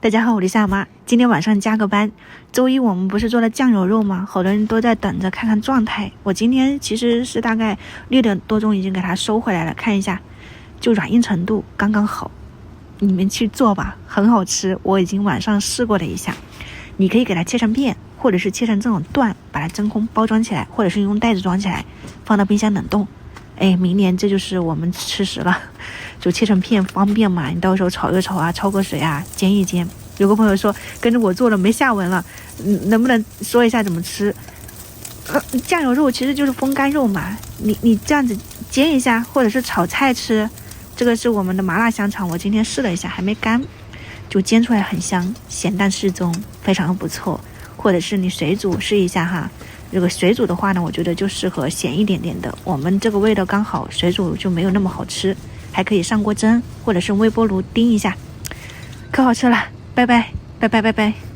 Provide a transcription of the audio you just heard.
大家好，我是夏妈。今天晚上加个班，周一我们不是做了酱油肉吗？好多人都在等着看看状态。我今天其实是大概6点多钟已经给它收回来了，看一下，就软硬程度刚刚好。你们去做吧，很好吃。我已经晚上试过了一下，你可以给它切成片，或者是切成这种段，把它真空包装起来，或者是用袋子装起来，放到冰箱冷冻。明年这就是我们吃食了，就切成片方便嘛，你到时候炒一炒啊，焯个水啊，煎一煎。有个朋友说跟着我做了没下文了，能不能说一下怎么吃？酱油肉其实就是风干肉嘛，你这样子煎一下，或者是炒菜吃。这个是我们的麻辣香肠，我今天试了一下，还没干，就煎出来很香，咸淡适中，非常不错。或者是你水煮试一下哈。这个水煮的话呢，我觉得就适合咸一点点的，我们这个味道刚好，水煮就没有那么好吃，还可以上锅蒸或者是微波炉叮一下，可好吃了。拜拜拜拜拜拜。